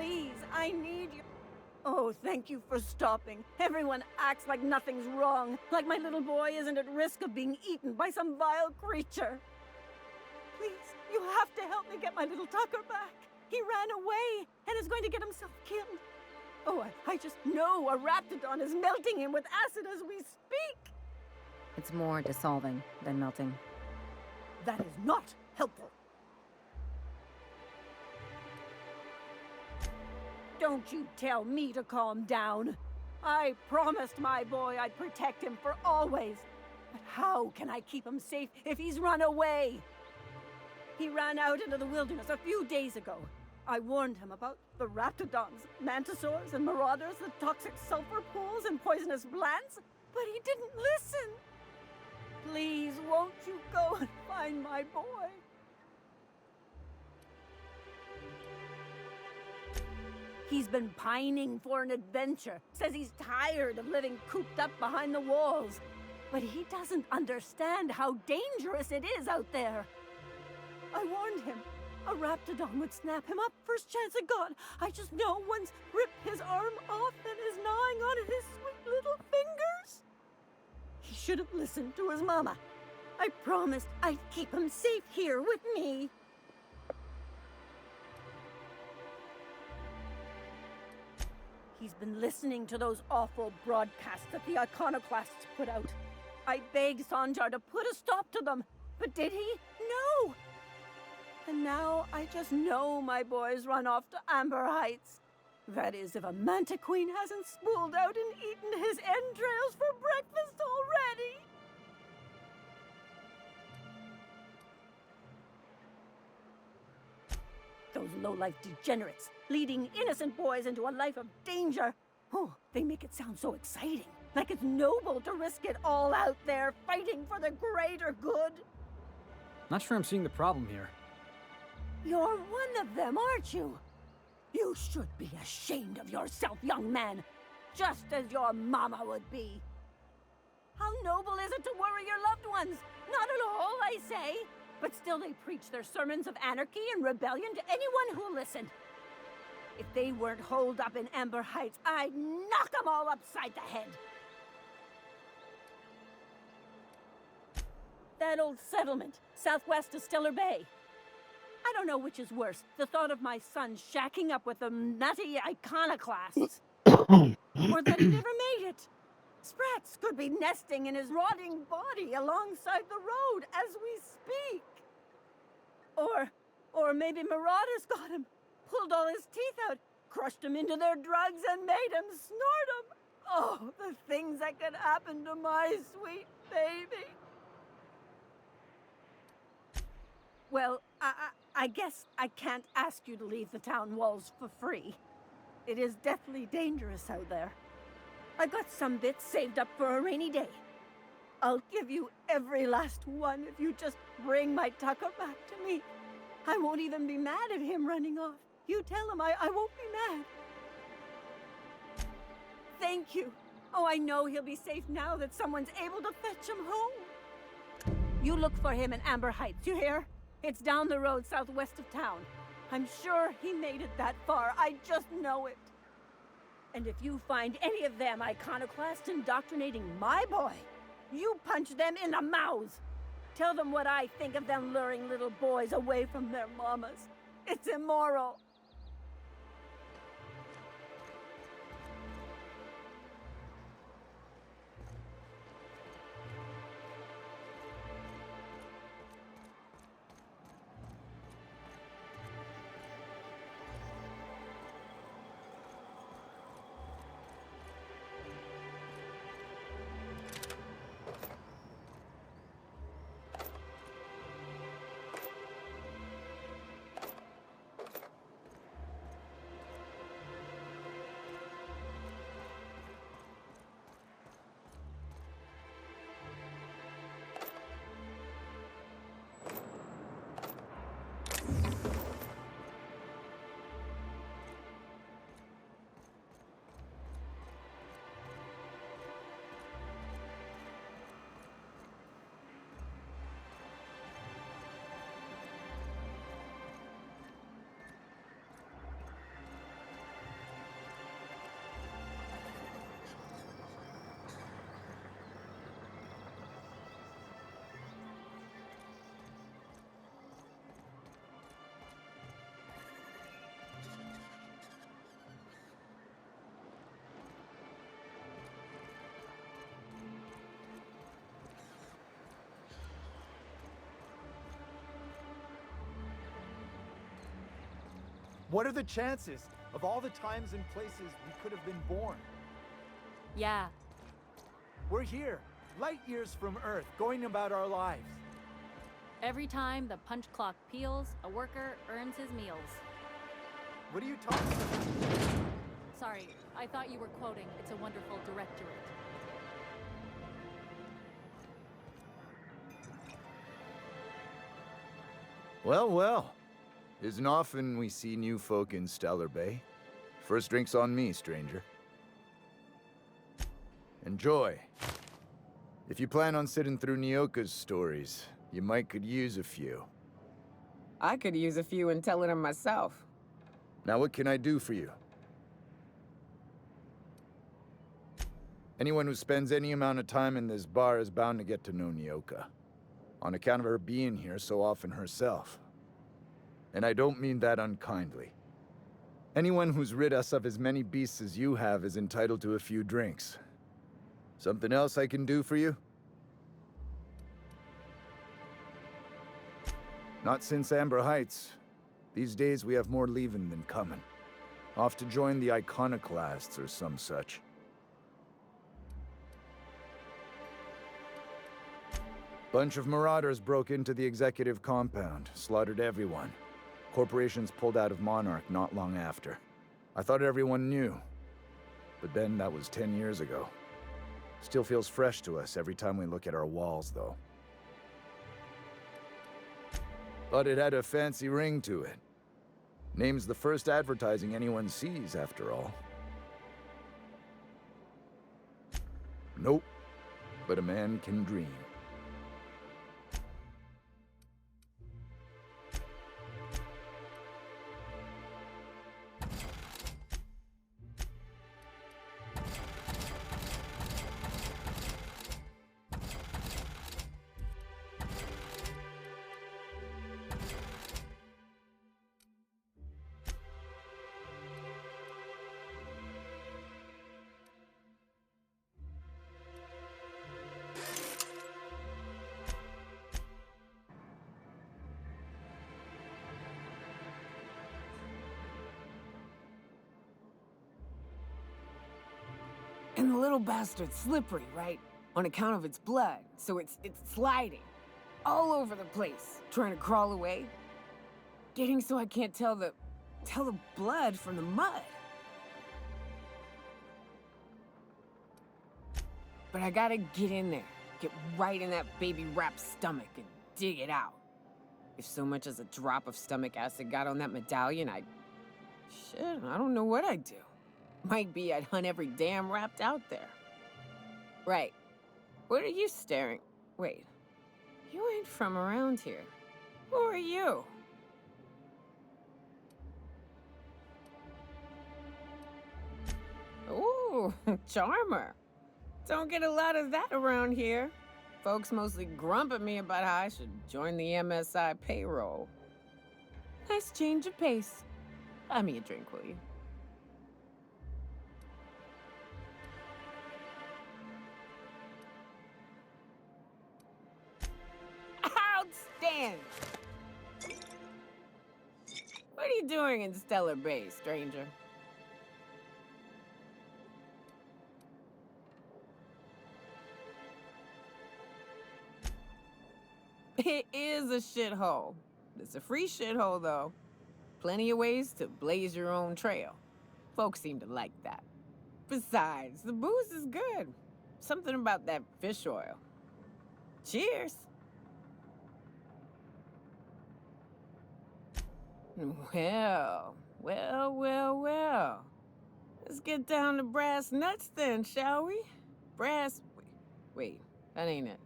Please, I need you. Oh, thank you for stopping. Everyone acts like nothing's wrong, like my little boy isn't at risk of being eaten by some vile creature. Please, you have to help me get my little Tucker back. He ran away and is going to get himself killed. Oh, I just know a raptidon is melting him with acid as we speak. It's more dissolving than melting. That is not helpful. Don't you tell me to calm down. I promised my boy I'd protect him for always. But how can I keep him safe if he's run away? He ran out into the wilderness a few days ago. I warned him about the raptidons, mantisaurs, and marauders, the toxic sulfur pools and poisonous plants, but he didn't listen. Please, won't you go and find my boy? He's been pining for an adventure. Says he's tired of living cooped up behind the walls. But he doesn't understand how dangerous it is out there. I warned him. A raptidon would snap him up first chance it got. I just know one's ripped his arm off and is gnawing on his sweet little fingers. He should have listened to his mama. I promised I'd keep him safe here with me. He's been listening to those awful broadcasts that the iconoclasts put out. I begged Sanjar to put a stop to them, but did he? No! And now I just know my boy's run off to Amber Heights. That is, if a manta queen hasn't spooled out and eaten his entrails for breakfast already. Those low-life degenerates, leading innocent boys into a life of danger. Oh, they make it sound so exciting. Like it's noble to risk it all out there, fighting for the greater good. Not sure I'm seeing the problem here. You're one of them, aren't you? You should be ashamed of yourself, young man. Just as your mama would be. How noble is it to worry your loved ones? Not at all, I say. But still they preach their sermons of anarchy and rebellion to anyone who'll listen. If they weren't holed up in Amber Heights, I'd knock them all upside the head. That old settlement, southwest of Stellar Bay. I don't know which is worse, the thought of my son shacking up with the nutty iconoclasts, or that he never made it. Sprats could be nesting in his rotting body alongside the road as we speak. Or maybe marauders got him, pulled all his teeth out, crushed him into their drugs and made him snort them. Oh, the things that could happen to my sweet baby. Well, I guess I can't ask you to leave the town walls for free. It is deathly dangerous out there. I got some bits saved up for a rainy day. I'll give you every last one if you just bring my Tucker back to me. I won't even be mad at him running off. You tell him I won't be mad. Thank you. Oh, I know he'll be safe now that someone's able to fetch him home. You look for him in Amber Heights, you hear? It's down the road southwest of town. I'm sure he made it that far. I just know it. And if you find any of them iconoclasts indoctrinating my boy, you punch them in the mouths. Tell them what I think of them luring little boys away from their mamas. It's immoral. What are the chances of all the times and places we could have been born? Yeah. We're here, light years from Earth, going about our lives. Every time the punch clock peals, a worker earns his meals. What are you talking about? Sorry, I thought you were quoting It's a Wonderful Directorate. Well, well. Isn't often we see new folk in Stellar Bay. First drink's on me, stranger. Enjoy. If you plan on sitting through Nyoka's stories, you might could use a few. I could use a few and telling them myself. Now what can I do for you? Anyone who spends any amount of time in this bar is bound to get to know Nyoka. On account of her being here so often herself. And I don't mean that unkindly. Anyone who's rid us of as many beasts as you have is entitled to a few drinks. Something else I can do for you? Not since Amber Heights. These days we have more leaving than coming. Off to join the Iconoclasts or some such. Bunch of marauders broke into the executive compound, slaughtered everyone. Corporations pulled out of Monarch not long after. I thought everyone knew. But then that was 10 years ago. Still feels fresh to us every time we look at our walls, though. But it had a fancy ring to it. Name's the first advertising anyone sees, after all. Nope. But a man can dream. And the little bastard's slippery, right? On account of its blood, so it's sliding. All over the place, trying to crawl away. Getting so I can't tell the blood from the mud. But I gotta get in there, get right in that baby rap's stomach and dig it out. If so much as a drop of stomach acid got on that medallion, shit, I don't know what I'd do. Might be I'd hunt every damn rapt out there. Right. What are you staring? Wait. You ain't from around here. Who are you? Ooh, charmer. Don't get a lot of that around here. Folks mostly grump at me about how I should join the MSI payroll. Nice change of pace. Buy me a drink, will you? Outstanding! What are you doing in Stellar Bay, stranger? It is a shithole. It's a free shithole, though. Plenty of ways to blaze your own trail. Folks seem to like that. Besides, the booze is good. Something about that fish oil. Cheers! Well. Let's get down to brass nuts then, shall we? Wait, that ain't it.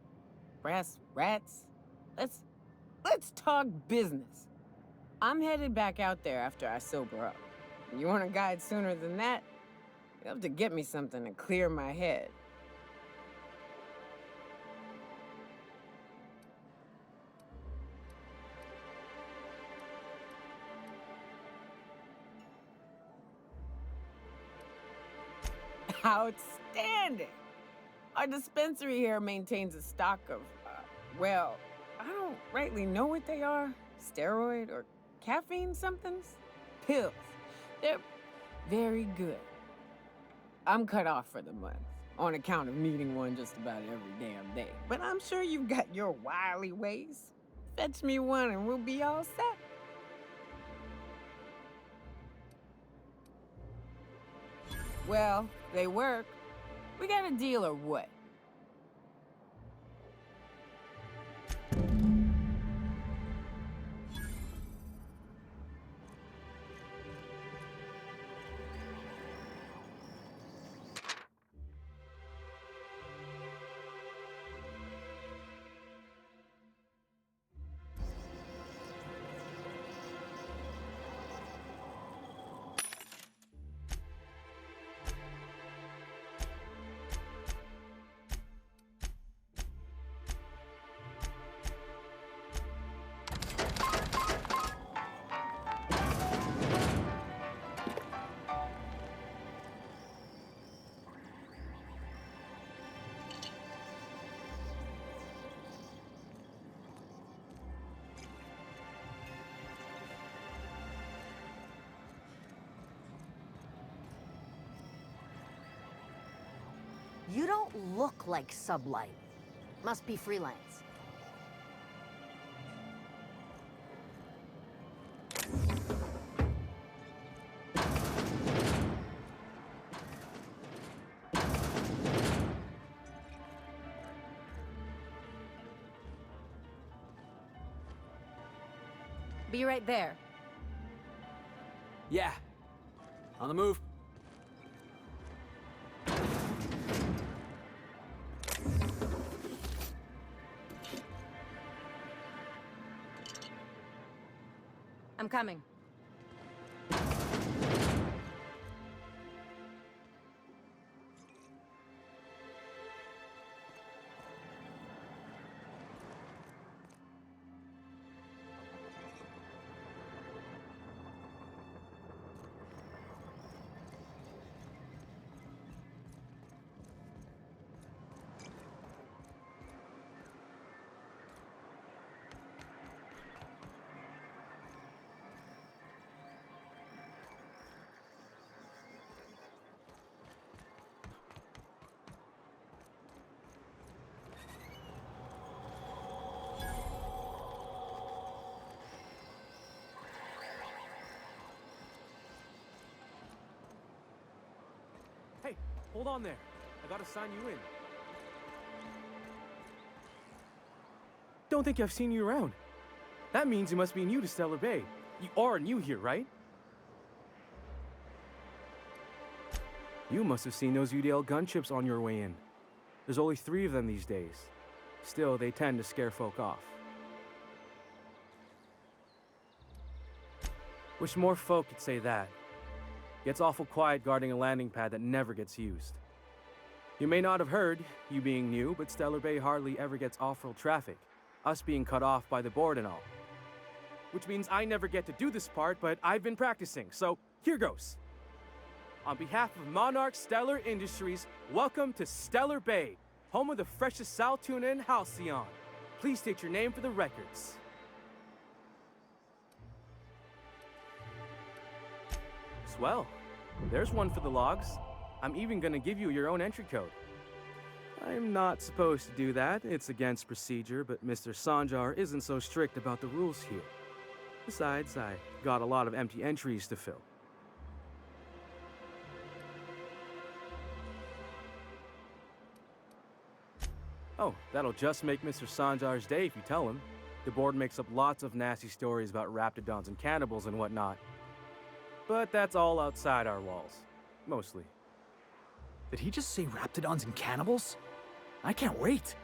Brass rats? Let's talk business. I'm headed back out there after I sober up. You want a guide sooner than that? You'll have to get me something to clear my head. Outstanding! Our dispensary here maintains a stock of, well, I don't rightly know what they are. Steroid or caffeine somethings? pills. They're very good. I'm cut off for the month, on account of needing one just about every damn day. But I'm sure you've got your wily ways. Fetch me one and we'll be all set. Well, they work. We got a deal or what? You don't look like Sublight. Must be freelance. Be right there. Yeah. On the move. I'm coming. Hey, hold on there. I gotta sign you in. Don't think I've seen you around. That means you must be new to Stellar Bay. You are new here, right? You must have seen those UDL gunships on your way in. There's only 3 of them these days. Still, they tend to scare folk off. Wish more folk could say that. Gets awful quiet guarding a landing pad that never gets used. You may not have heard, you being new, but Stellar Bay hardly ever gets off-road traffic, us being cut off by the board and all. Which means I never get to do this part, but I've been practicing, so here goes. On behalf of Monarch Stellar Industries, welcome to Stellar Bay, home of the freshest sal tuna in Halcyon. Please state your name for the records. Swell. There's one for the logs. I'm even gonna give you your own entry code. I'm not supposed to do that. It's against procedure, but Mr. Sanjar isn't so strict about the rules here. Besides, I got a lot of empty entries to fill. Oh, that'll just make Mr. Sanjar's day if you tell him. The board makes up lots of nasty stories about raptidons and cannibals and whatnot. But that's all outside our walls. Mostly. Did he just say raptidons and cannibals? I can't wait.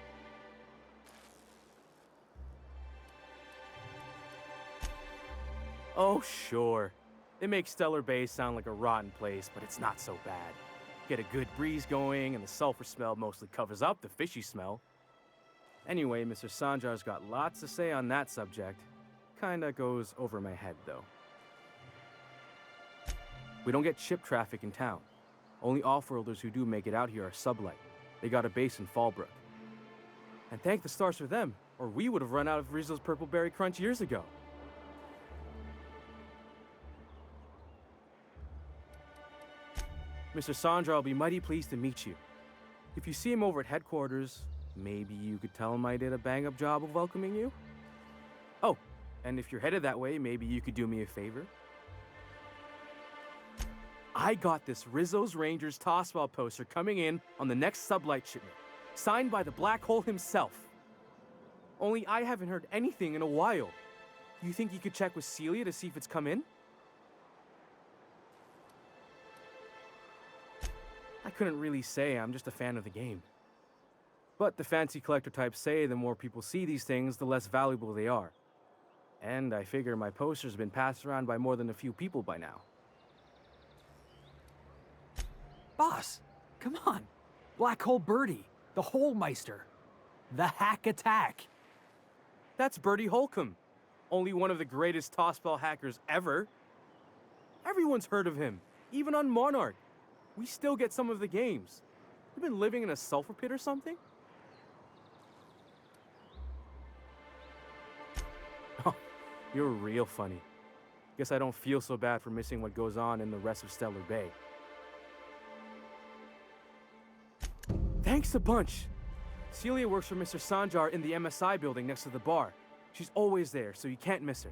Oh, sure. It makes Stellar Bay sound like a rotten place, but it's not so bad. Get a good breeze going, and the sulfur smell mostly covers up the fishy smell. Anyway, Mr. Sanjar's got lots to say on that subject. Kinda goes over my head, though. We don't get ship traffic in town. Only off-worlders who do make it out here are Sublight. They got a base in Fallbrook. And thank the stars for them, or we would have run out of Rizzo's Purple Berry Crunch years ago. Mr. Sandra will be mighty pleased to meet you. If you see him over at headquarters, maybe you could tell him I did a bang-up job of welcoming you? Oh, and if you're headed that way, maybe you could do me a favor? I got this Rizzo's Rangers tossball poster coming in on the next sublight shipment, signed by the Black Hole himself. Only I haven't heard anything in a while. You think you could check with Celia to see if it's come in? I couldn't really say, I'm just a fan of the game. But the fancy collector types say the more people see these things, the less valuable they are. And I figure my poster's been passed around by more than a few people by now. Boss, come on. Black Hole Birdie, the Hole Meister, the Hack Attack. That's Bertie Holcomb, only one of the greatest tossball hackers ever. Everyone's heard of him, even on Monarch. We still get some of the games. You been living in a sulfur pit or something? Oh, you're real funny. Guess I don't feel so bad for missing what goes on in the rest of Stellar Bay. Thanks a bunch. Celia works for Mr. Sanjar in the MSI building next to the bar. She's always there, so you can't miss her.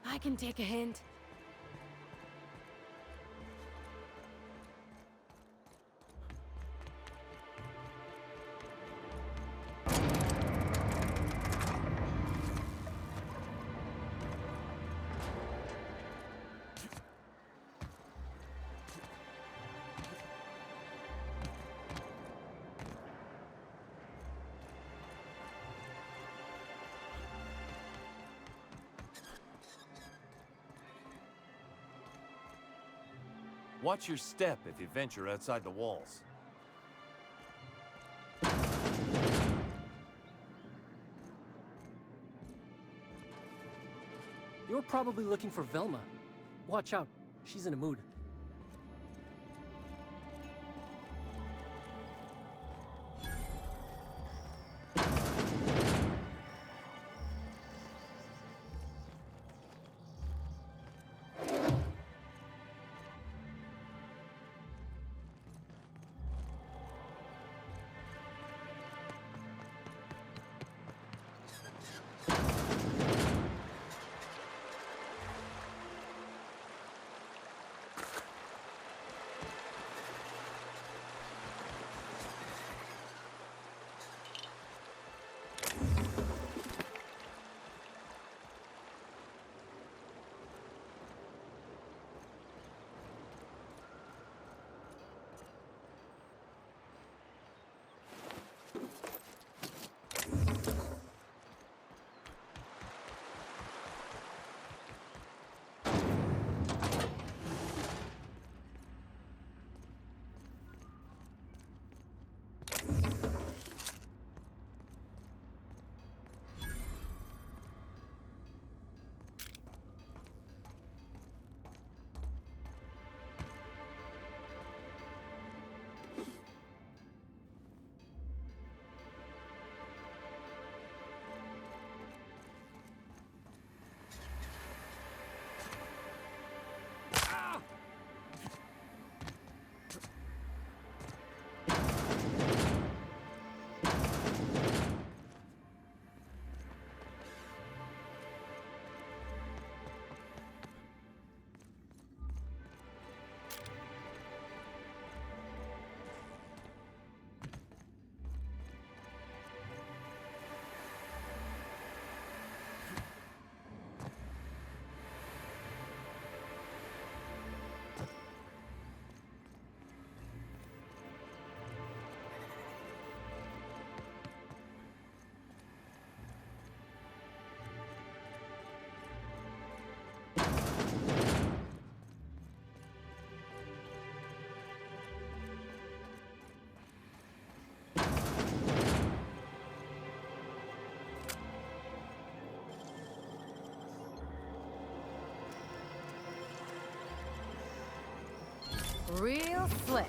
I can take a hint. Watch your step if you venture outside the walls. You're probably looking for Velma. Watch out, she's in a mood. Real slick.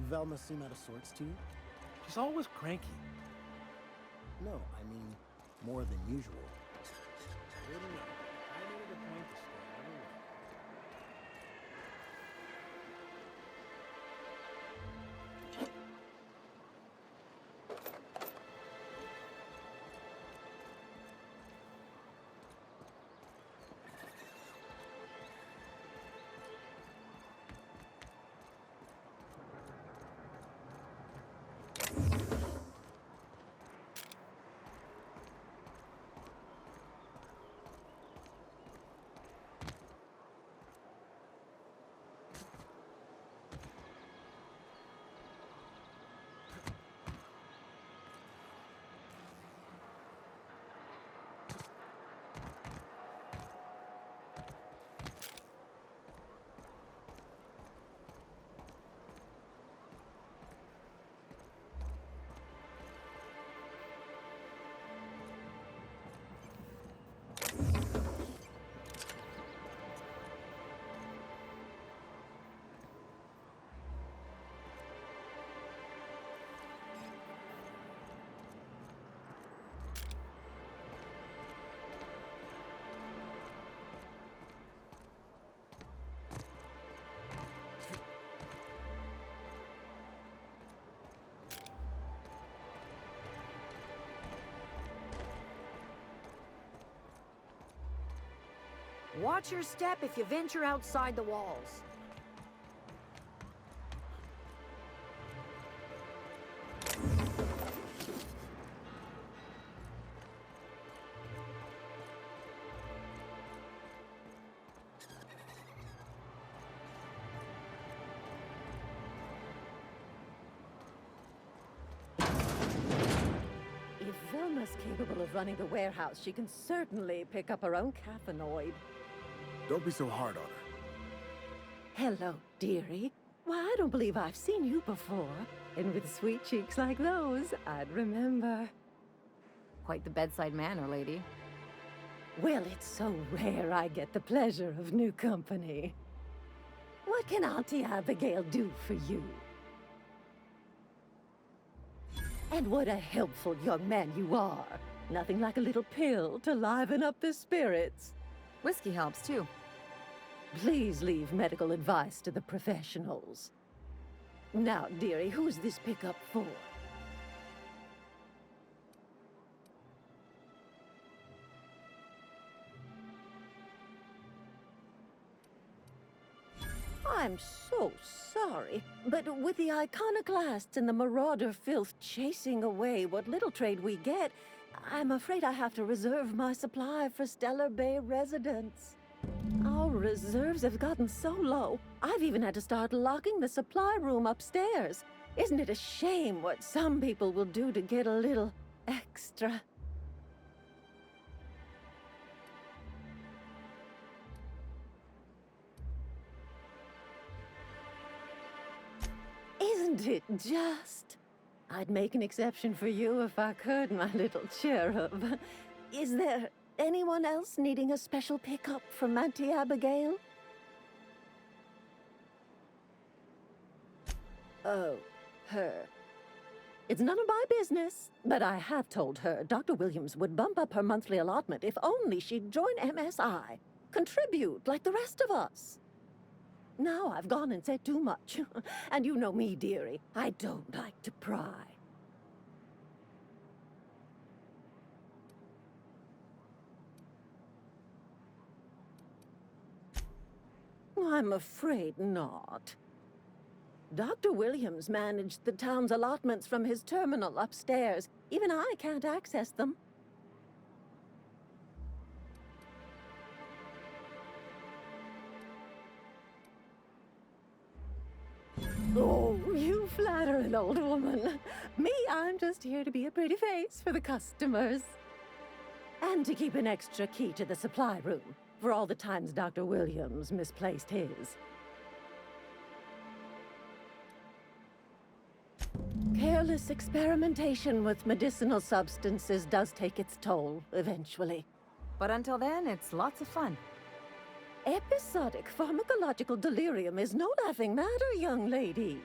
Velma seem out of sorts to you? She's always cranky. No, I mean, more than usual. Wouldn't know. I needed a point to stay out of the way. Watch your step if you venture outside the walls. If Velma's capable of running the warehouse, she can certainly pick up her own caffeinoid. Don't be so hard on her. Hello, dearie. Why, I don't believe I've seen you before. And with sweet cheeks like those, I'd remember. Quite the bedside manner, lady. Well, it's so rare I get the pleasure of new company. What can Auntie Abigail do for you? And what a helpful young man you are. Nothing like a little pill to liven up the spirits. Whiskey helps, too. Please leave medical advice to the professionals. Now, dearie, who's this pickup for? I'm so sorry, but with the iconoclasts and the marauder filth chasing away what little trade we get, I'm afraid I have to reserve my supply for Stellar Bay residents. Our reserves have gotten so low, I've even had to start locking the supply room upstairs. Isn't it a shame what some people will do to get a little extra? Isn't it just? I'd make an exception for you if I could, my little cherub. Is there anyone else needing a special pickup from Auntie Abigail? Oh, her. It's none of my business, but I have told her Dr. Williams would bump up her monthly allotment if only she'd join MSI. Contribute like the rest of us. Now I've gone and said too much. And you know me, dearie. I don't like to pry. I'm afraid not. Dr. Williams managed the town's allotments from his terminal upstairs. Even I can't access them. Oh, you flatter an old woman. Me, I'm just here to be a pretty face for the customers. And to keep an extra key to the supply room, for all the times Dr. Williams misplaced his. Careless experimentation with medicinal substances does take its toll, eventually. But until then, it's lots of fun. Episodic pharmacological delirium is no laughing matter, young lady.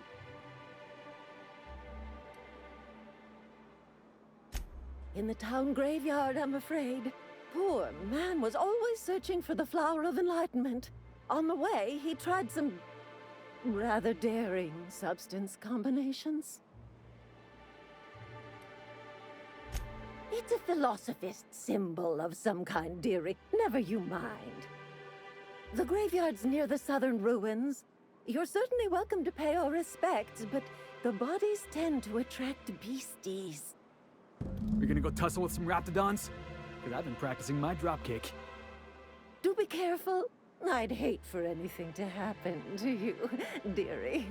In the town graveyard, I'm afraid. Poor man was always searching for the flower of enlightenment. On the way, he tried some rather daring substance combinations. It's a philosophist symbol of some kind, dearie. Never you mind. The graveyard's near the southern ruins. You're certainly welcome to pay our respects, but the bodies tend to attract beasties. We're gonna go tussle with some raptidons? Because I've been practicing my dropkick. Do be careful. I'd hate for anything to happen to you, dearie.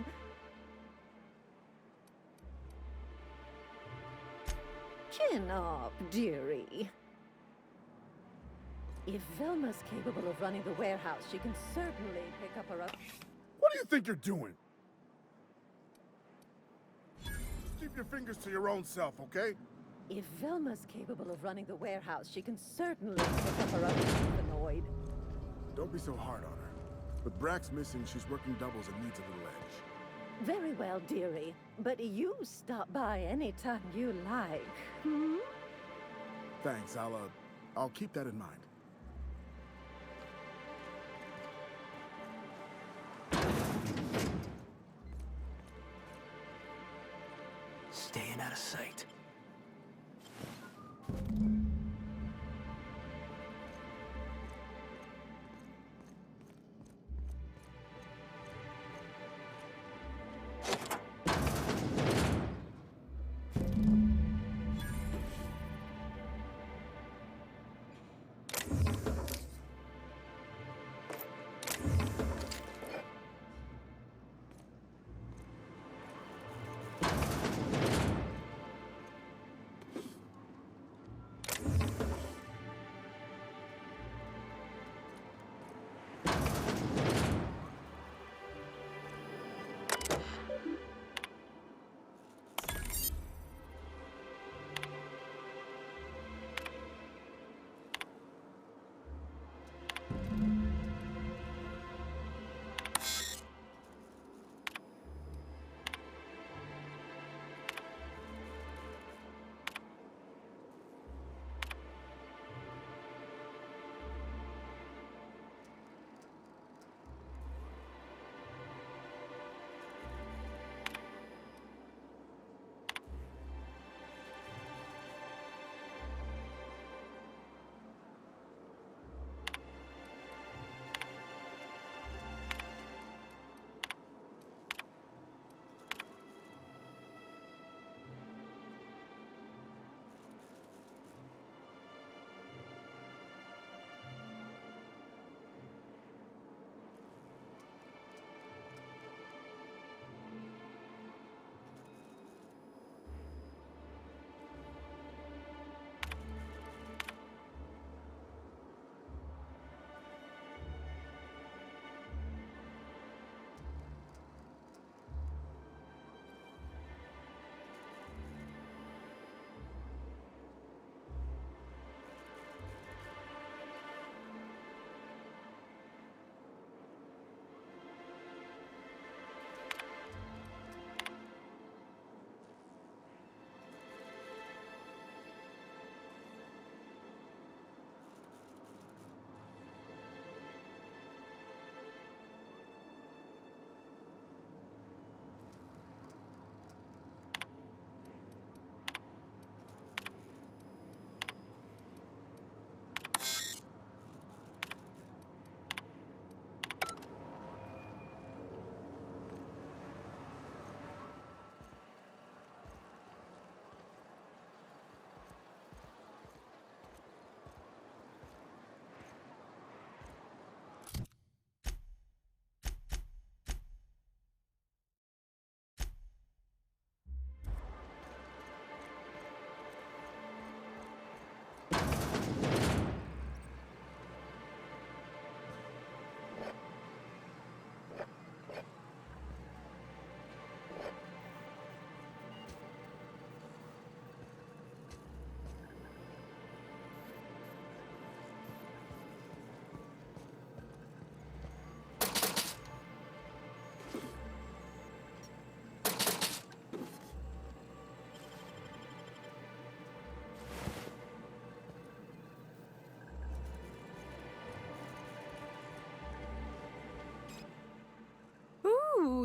Chin up, dearie. If Velma's capable of running the warehouse, she can certainly pick up her up. What do you think you're doing? Keep your fingers to your own self, okay? If Velma's capable of running the warehouse, she can certainly pick up her own humanoid. Don't be so hard on her. With Brax missing, she's working doubles and needs a little edge. Very well, dearie. But you stop by anytime you like, hmm? Thanks, I'll keep that in mind. Staying out of sight.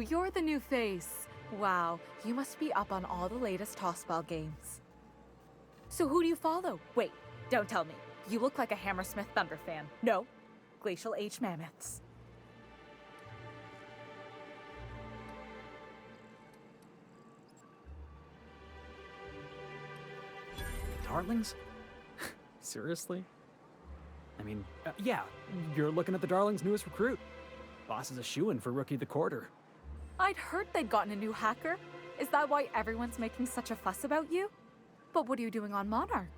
you're the new face. Wow, you must be up on all the latest tossball games. So who do you follow? Wait, don't tell me. You look like a Hammersmith Thunder fan. No, Glacial H Mammoths. Darlings? Seriously? I mean, yeah, you're looking at the Darlings' newest recruit. Boss is a shoo-in for Rookie of the Quarter. I'd heard they'd gotten a new hacker. Is that why everyone's making such a fuss about you? But what are you doing on Monarch?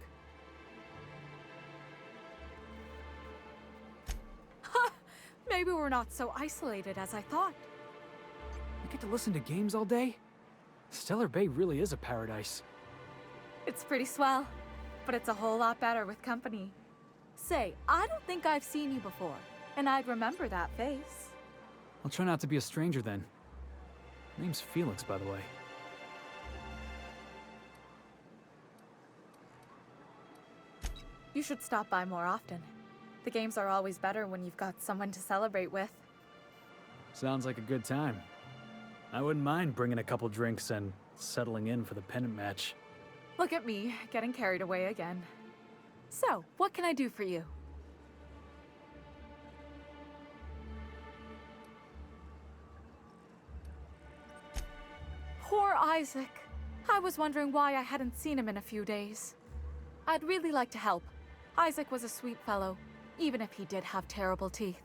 Ha! Maybe we're not so isolated as I thought. You get to listen to games all day? Stellar Bay really is a paradise. It's pretty swell, but it's a whole lot better with company. Say, I don't think I've seen you before, and I'd remember that face. I'll try not to be a stranger then. Name's Felix, by the way. You should stop by more often. The games are always better when you've got someone to celebrate with. Sounds like a good time. I wouldn't mind bringing a couple drinks and settling in for the pennant match. Look at me, getting carried away again. So, what can I do for you? Poor Isaac. I was wondering why I hadn't seen him in a few days. I'd really like to help. Isaac was a sweet fellow, even if he did have terrible teeth.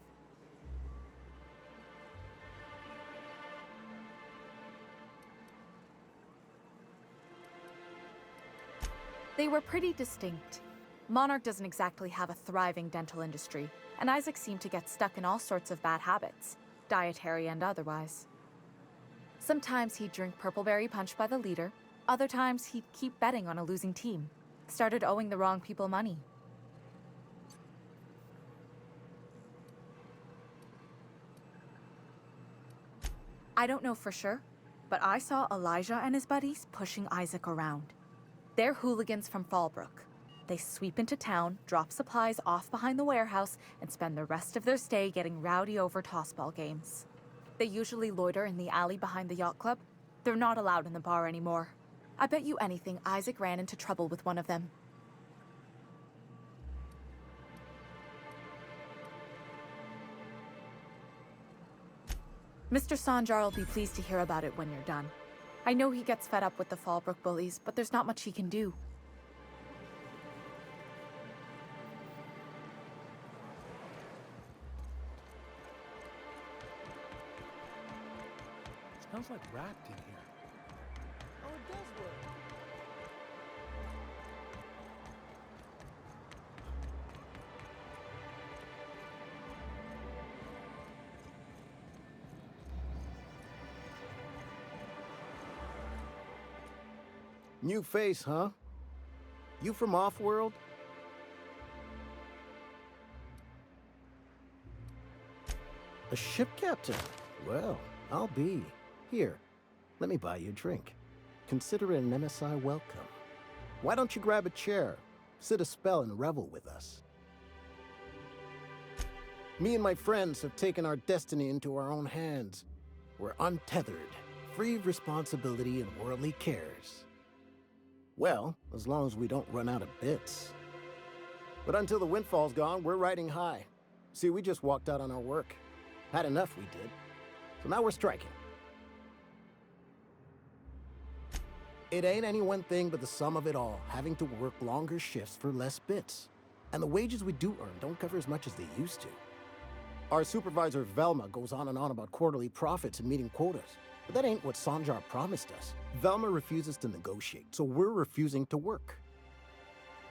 They were pretty distinct. Monarch doesn't exactly have a thriving dental industry, and Isaac seemed to get stuck in all sorts of bad habits, dietary and otherwise. Sometimes he'd drink purpleberry punch by the liter, other times he'd keep betting on a losing team, started owing the wrong people money. I don't know for sure, but I saw Elijah and his buddies pushing Isaac around. They're hooligans from Fallbrook. They sweep into town, drop supplies off behind the warehouse, and spend the rest of their stay getting rowdy over tossball games. They usually loiter in the alley behind the yacht club. They're not allowed in the bar anymore. I bet you anything Isaac ran into trouble with one of them. Mr. Sanjar will be pleased to hear about it when you're done. I know he gets fed up with the Fallbrook bullies, but there's not much he can do. Smells like wrapped in here. Oh, it does work. New face, huh? You from Offworld? A ship captain? Well, I'll be. Here, let me buy you a drink. Consider it an MSI welcome. Why don't you grab a chair, sit a spell, and revel with us? Me and my friends have taken our destiny into our own hands. We're untethered, free of responsibility and worldly cares. Well, as long as we don't run out of bits. But until the windfall's gone, we're riding high. See, we just walked out on our work. Had enough, we did. So now we're striking. It ain't any one thing but the sum of it all, having to work longer shifts for less bits. And the wages we do earn don't cover as much as they used to. Our supervisor, Velma, goes on and on about quarterly profits and meeting quotas. But that ain't what Sanjar promised us. Velma refuses to negotiate, so we're refusing to work.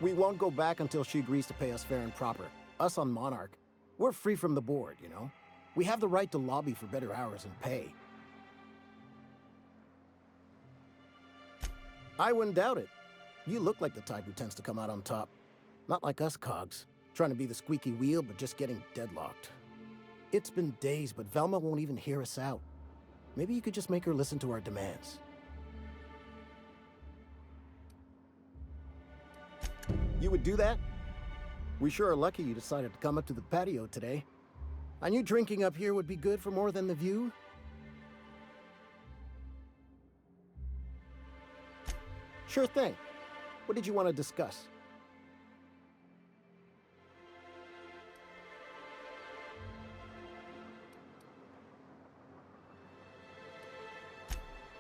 We won't go back until she agrees to pay us fair and proper. Us on Monarch, we're free from the board, you know? We have the right to lobby for better hours and pay. I wouldn't doubt it. You look like the type who tends to come out on top. Not like us cogs, trying to be the squeaky wheel but just getting deadlocked. It's been days, but Velma won't even hear us out. Maybe you could just make her listen to our demands. You would do that? We sure are lucky you decided to come up to the patio today. I knew drinking up here would be good for more than the view. Sure thing. What did you want to discuss?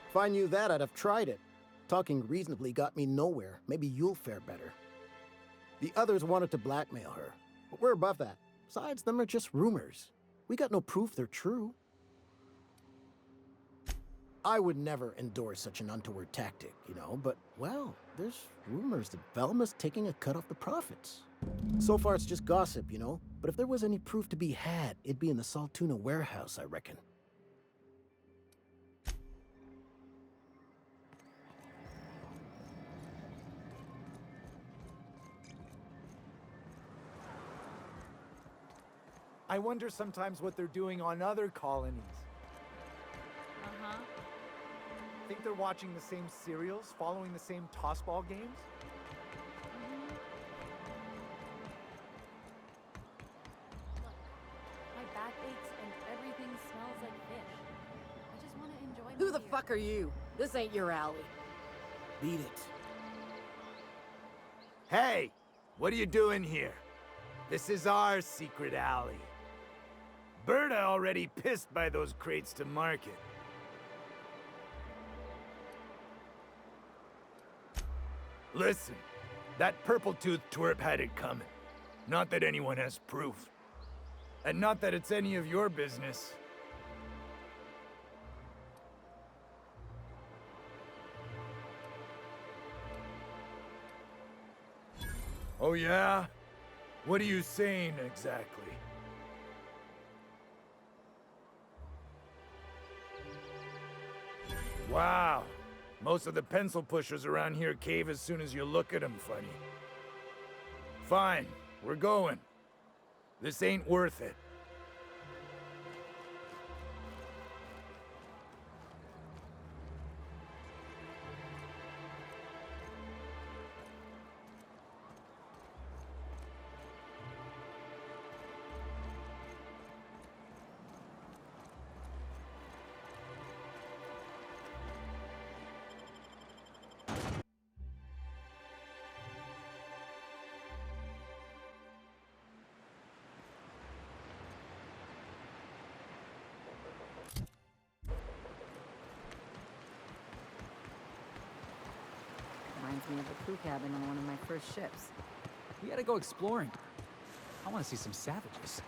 If I knew that, I'd have tried it. Talking reasonably got me nowhere. Maybe you'll fare better. The others wanted to blackmail her, but we're above that. Besides, them are just rumors. We got no proof they're true. I would never endorse such an untoward tactic, you know, but, well, there's rumors that Velma's taking a cut off the profits. So far, it's just gossip, you know, but if there was any proof to be had, it'd be in the Saltuna warehouse, I reckon. I wonder sometimes what they're doing on other colonies. Uh-huh. Think they're watching the same serials, following the same tossball games? Look, my back aches and everything smells like fish. I just want to enjoy Who my the beer. fuck are you? This ain't your alley. Beat it. Hey! What are you doing here? This is our secret alley. Berta already pissed by those crates to market. Listen, that purple-toothed twerp had it coming. Not that anyone has proof. And not that it's any of your business. Oh yeah? What are you saying exactly? Wow. Most of the pencil pushers around here cave as soon as you look at them funny. Fine, we're going. This ain't worth it. Reminds me of the crew cabin on one of my first ships. We gotta go exploring. I want to see some savages.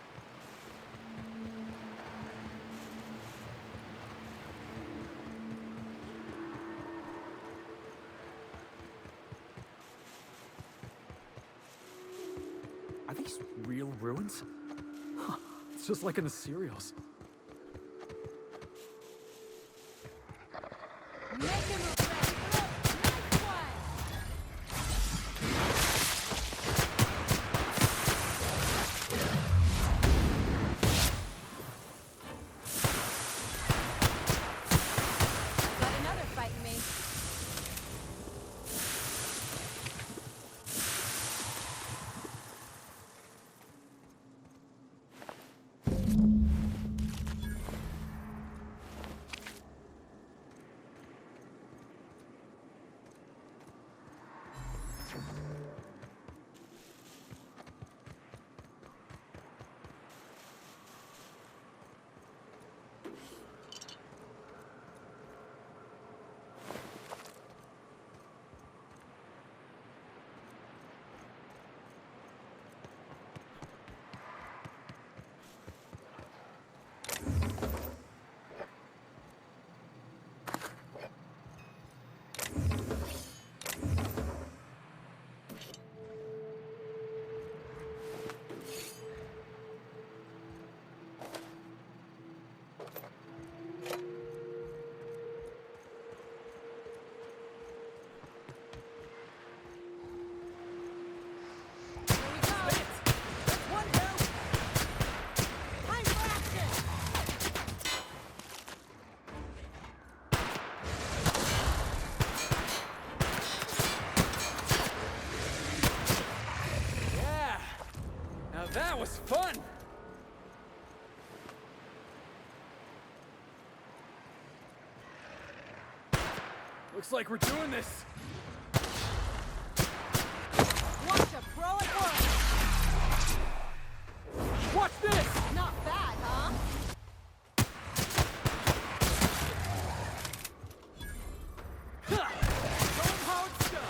Are these real ruins? Huh, it's just like in the serials. Make him a nice one! Got another fighting me. That was fun! Looks like we're doing this! a pro at work. Watch this! Not bad, huh? Ha! Show 'em how it's done!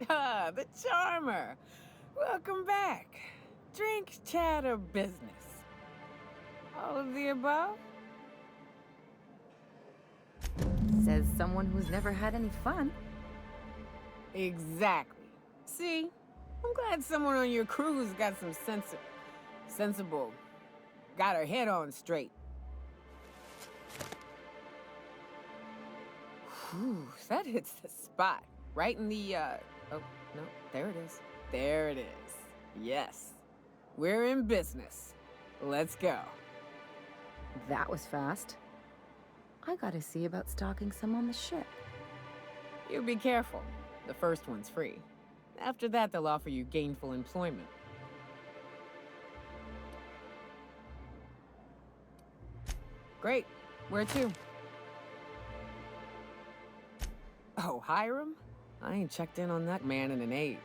Ah, the charmer. Welcome back. Drink, chat, or business? All of the above? Says someone who's never had any fun. Exactly. See? I'm glad someone on your crew's got some sensible. Got her head on straight. Whew, that hits the spot. Right in the, oh, no, there it is. There it is. Yes. We're in business. Let's go. That was fast. I gotta see about stalking some on the ship. You be careful. The first one's free. After that, they'll offer you gainful employment. Great. Where to? Oh, Hiram? I ain't checked in on that man in an age.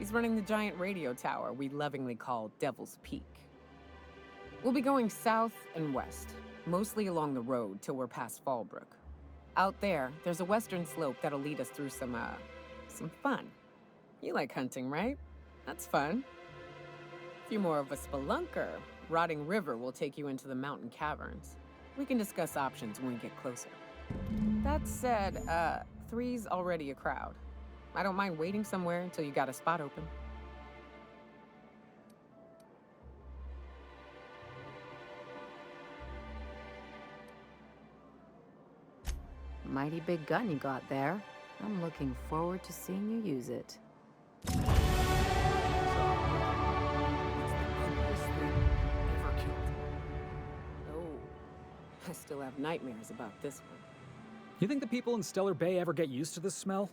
He's running the giant radio tower we lovingly call Devil's Peak. We'll be going south and west, mostly along the road till we're past Fallbrook. Out there's a western slope that'll lead us through some fun. You like hunting, right? That's fun. If you're more of a spelunker, Rotting River will take you into the mountain caverns. We can discuss options when we get closer. That said, 3's already a crowd. I don't mind waiting somewhere until you got a spot open. Mighty big gun you got there. I'm looking forward to seeing you use it. Oh, I still have nightmares about this one. You think the people in Stellar Bay ever get used to this smell?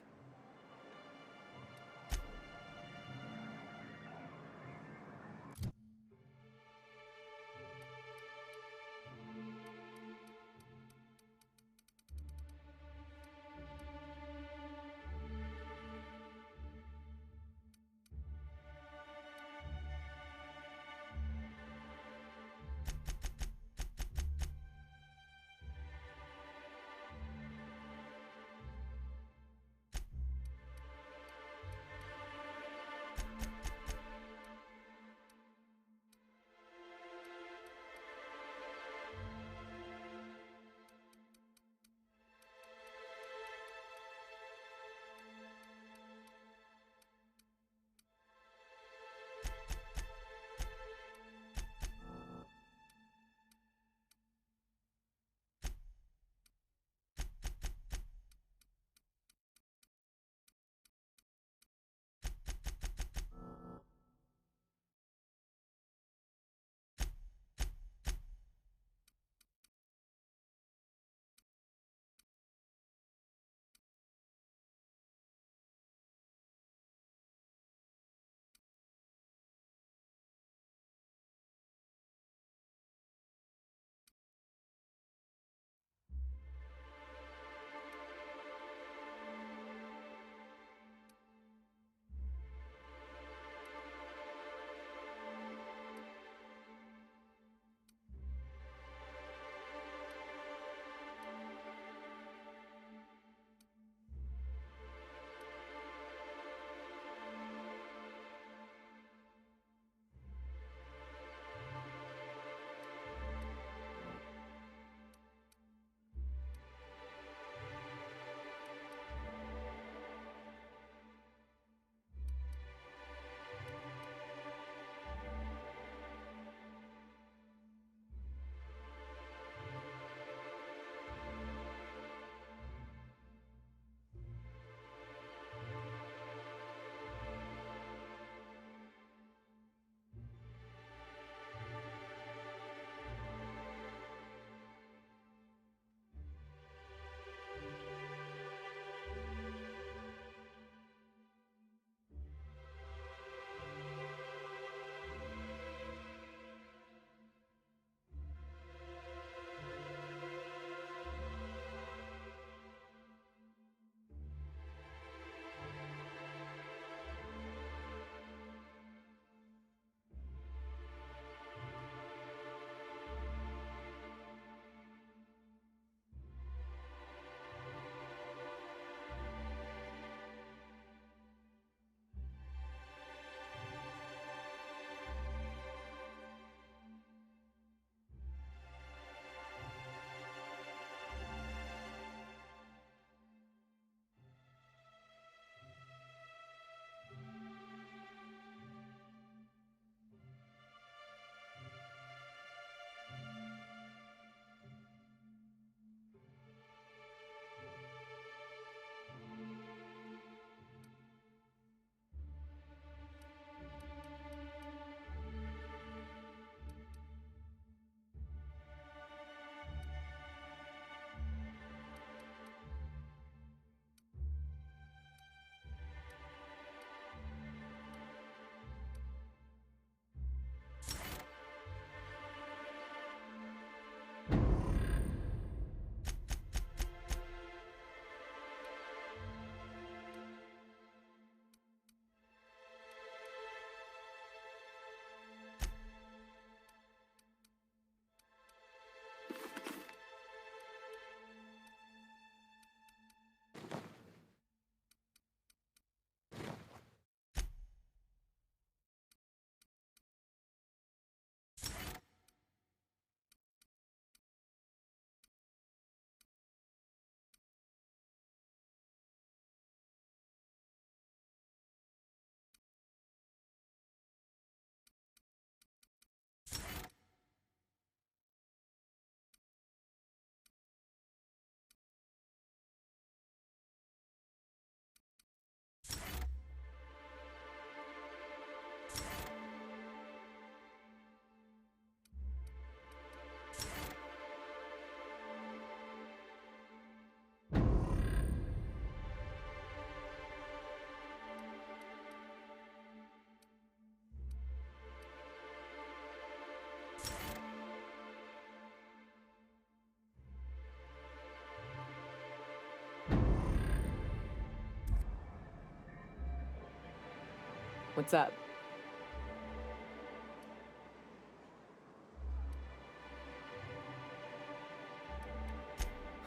What's up?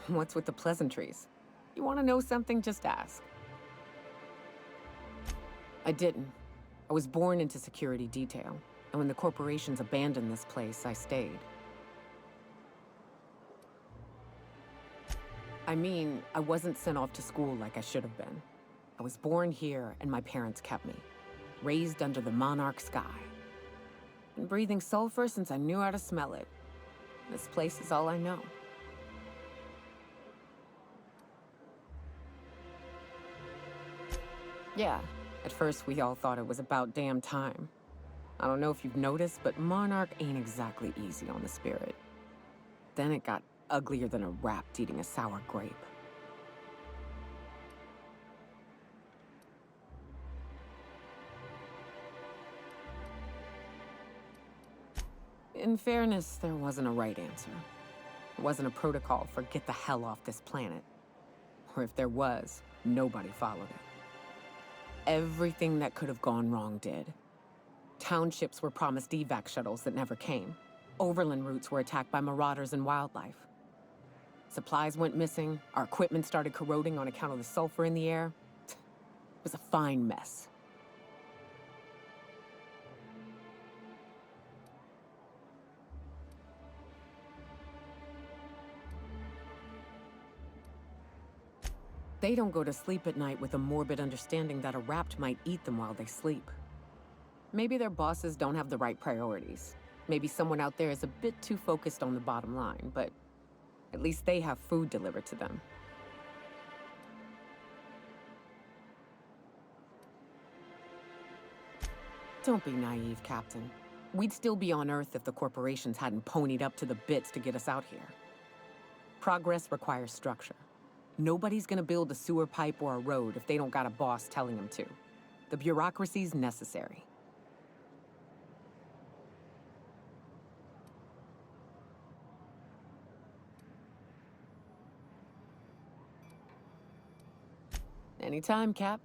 What's with the pleasantries? You want to know something? Just ask. I didn't. I was born into security detail, and when the corporations abandoned this place, I stayed. I mean, I wasn't sent off to school like I should have been. I was born here, and my parents kept me. Raised under the monarch sky. Been breathing sulfur since I knew how to smell it. This place is all I know. Yeah, at first we all thought it was about damn time. I don't know if you've noticed, but Monarch ain't exactly easy on the spirit. Then it got uglier than a rat eating a sour grape. In fairness, there wasn't a right answer. There wasn't a protocol for get the hell off this planet. Or if there was, nobody followed it. Everything that could have gone wrong did. Townships were promised evac shuttles that never came. Overland routes were attacked by marauders and wildlife. Supplies went missing, our equipment started corroding on account of the sulfur in the air. It was a fine mess. They don't go to sleep at night with a morbid understanding that a rapt might eat them while they sleep. Maybe their bosses don't have the right priorities. Maybe someone out there is a bit too focused on the bottom line, but at least they have food delivered to them. Don't be naive, Captain. We'd still be on Earth if the corporations hadn't ponied up to the bits to get us out here. Progress requires structure. Nobody's gonna build a sewer pipe or a road if they don't got a boss telling them to. The bureaucracy's necessary. Anytime, Cap.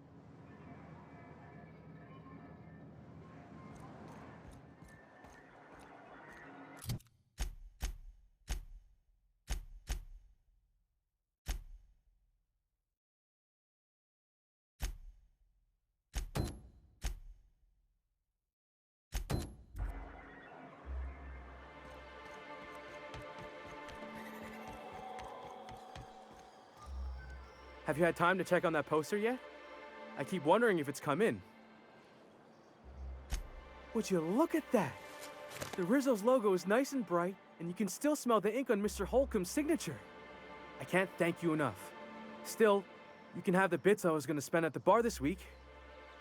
Have you had time to check on that poster yet? I keep wondering if it's come in. Would you look at that? The Rizzo's logo is nice and bright, and you can still smell the ink on Mr. Holcomb's signature. I can't thank you enough. Still, you can have the bits I was gonna spend at the bar this week.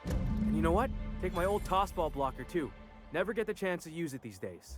And you know what? Take my old tossball blocker too. Never get the chance to use it these days.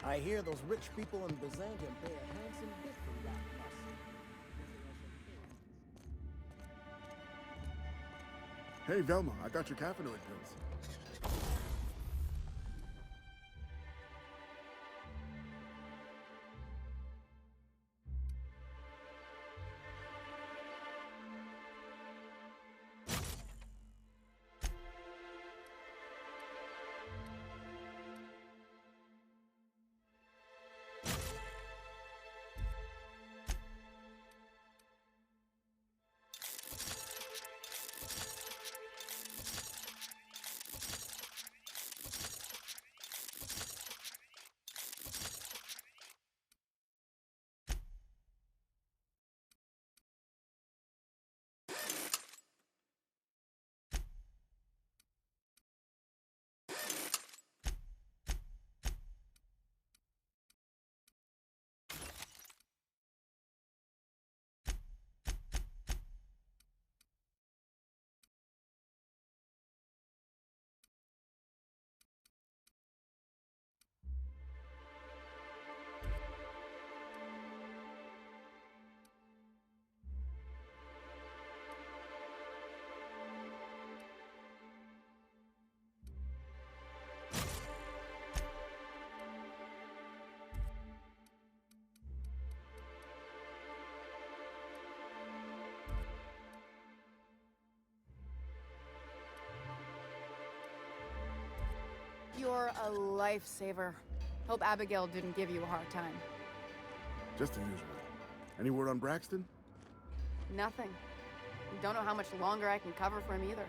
I hear those rich people in Bazangan pay a handsome bit for that Hey, Velma, I got your caffeinoid pills. You're a lifesaver. Hope Abigail didn't give you a hard time. Just the usual. Any word on Braxton? Nothing. Don't know how much longer I can cover for him either.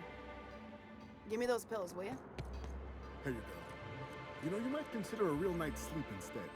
Give me those pills, will you? Here you go. You know, you might consider a real night's sleep instead.